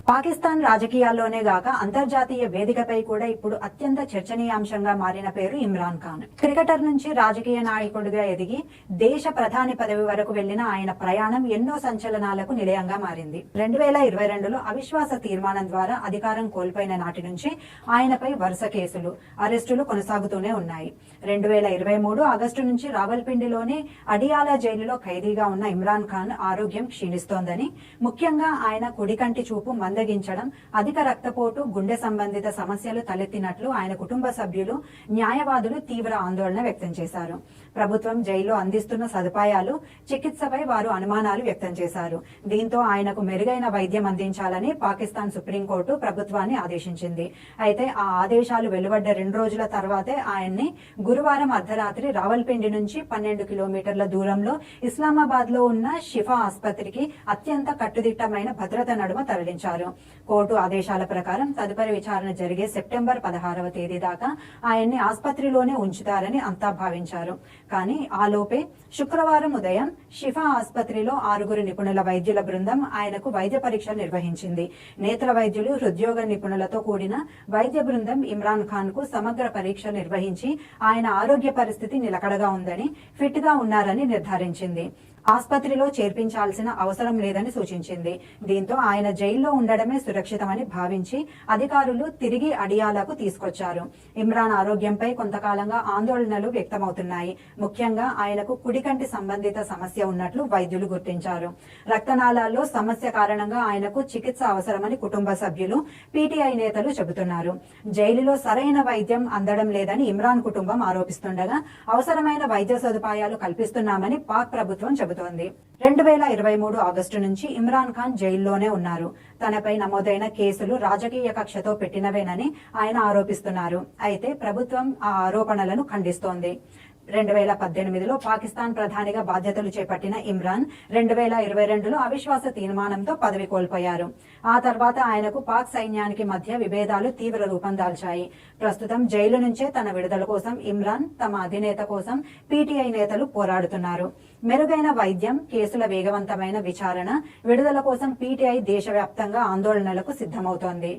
పాకిస్తాన్ రాజకీయాల్లోనే గాక అంతర్జాతీయ వేదికపై కూడా ఇప్పుడు అత్యంత చర్చనీయాంశంగా మారిన పేరు ఇమ్రాన్ ఖాన్. క్రికెటర్ నుంచి రాజకీయ నాయకుడిగా ఎదిగి దేశ ప్రధాని పదవి వరకు వెళ్లిన ఆయన ప్రయాణం ఎన్నో సంచలనాలకు నిలయంగా మారింది. 2022లో అవిశ్వాస తీర్మానం ద్వారా అధికారం కోల్పోయిన నాటి నుంచి ఆయనపై వరుస కేసులు, అరెస్టులు కొనసాగుతూనే ఉన్నాయి. 2023 ఆగస్టు నుంచి రావల్పిండిలోని అడియాలా జైలులో ఖైదీగా ఉన్న ఇమ్రాన్ ఖాన్ ఆరోగ్యం క్షీణిస్తోందని, ముఖ్యంగా ఆయన కుడికంటి చూపు మందగించడం, అధిక రక్తపోటు, గుండె సంబంధిత సమస్యలు తలెత్తినట్లు ఆయన కుటుంబ సభ్యులు, న్యాయవాదులు తీవ్ర ఆందోళన వ్యక్తం చేశారు. ప్రభుత్వం జైల్లో అందిస్తున్న సదుపాయాలు, చికిత్సపై వారు అనుమానాలు వ్యక్తం చేశారు. దీంతో ఆయనకు మెరుగైన వైద్యం అందించాలని పాకిస్తాన్ సుప్రీంకోర్టు ప్రభుత్వాన్ని ఆదేశించింది. అయితే ఆ ఆదేశాలు వెలువడ్డ 2 రోజుల తర్వాతే ఆయన్ని గురువారం అర్ధరాత్రి రావల్పిండి నుంచి 12 కిలోమీటర్ల దూరంలో ఇస్లామాబాద్ లో ఉన్న షిఫా ఆసుపత్రికి అత్యంత కట్టుదిట్టమైన భద్రత నడుమ తరలించారు. కోర్టు ఆదేశాల ప్రకారం తదుపరి విచారణ జరిగే సెప్టెంబర్ 16వ తేదీ దాకా ఆయన్ని ఆసుపత్రిలోనే ఉంచుతారని అంతా భావించారు. కానీ ఆలోపే శుక్రవారం ఉదయం షిఫా ఆసుపత్రిలో 6 నిపుణుల వైద్యుల బృందం ఆయనకు వైద్య పరీక్షలు నిర్వహించింది. నేత్ర వైద్యులు, హృద్యోగ నిపుణులతో కూడిన వైద్య బృందం ఇమ్రాన్ ఖాన్ కు సమగ్ర పరీక్ష నిర్వహించి ఆయన ఆరోగ్య పరిస్థితి నిలకడగా ఉందని, ఫిట్ గా ఉన్నారని నిర్ధారించింది. ఆసుపత్రిలో చేర్పించాల్సిన అవసరం లేదని సూచించింది. దీంతో ఆయన జైల్లో ఉండడమే సురక్షితమని భావించి అధికారులు తిరిగి అడియాలకు తీసుకొచ్చారు. ఇమ్రాన్ ఆరోగ్యంపై కొంతకాలంగా ఆందోళనలు వ్యక్తమవుతున్నాయి. ముఖ్యంగా ఆయనకు కుడికంటి సంబంధిత సమస్య ఉన్నట్లు వైద్యులు గుర్తించారు. రక్తనాళాల్లో సమస్య కారణంగా ఆయనకు చికిత్స అవసరమని కుటుంబ సభ్యులు, పీటీఐ నేతలు చెబుతున్నారు. జైలులో సరైన వైద్యం అందడం లేదని ఇమ్రాన్ కుటుంబం ఆరోపిస్తుండగా అవసరమైన వైద్య సదుపాయాలు కల్పిస్తున్నామని పాక్ ప్రభుత్వం చెబుతోంది. 2023 ఆగస్టు నుంచి ఇమ్రాన్ ఖాన్ జైల్లోనే ఉన్నారు. తనపై నమోదైన కేసులు రాజకీయ కక్షతో పెట్టినవేనని ఆయన ఆరోపిస్తున్నారు. అయితే ప్రభుత్వం ఆ ఆరోపణలను ఖండిస్తోంది. 2018లో పాకిస్తాన్ ప్రధానిగా బాధ్యతలు చేపట్టిన ఇమ్రాన్ 2022లో అవిశ్వాస తీర్మానంతో పదవి కోల్పోయారు. ఆ తర్వాత ఆయనకు పాక్ సైన్యానికి మధ్య విభేదాలు తీవ్ర రూపం దాల్చాయి. ప్రస్తుతం జైలు నుంచే తన విడుదల కోసం ఇమ్రాన్, తమ అధినేత కోసం పీటీఐ నేతలు పోరాడుతున్నారు. మెరుగైన వైద్యం, కేసుల వేగవంతమైన విచారణ, విడుదల కోసం పీటీఐ దేశవ్యాప్తంగా ఆందోళనలకు సిద్ధమవుతోంది.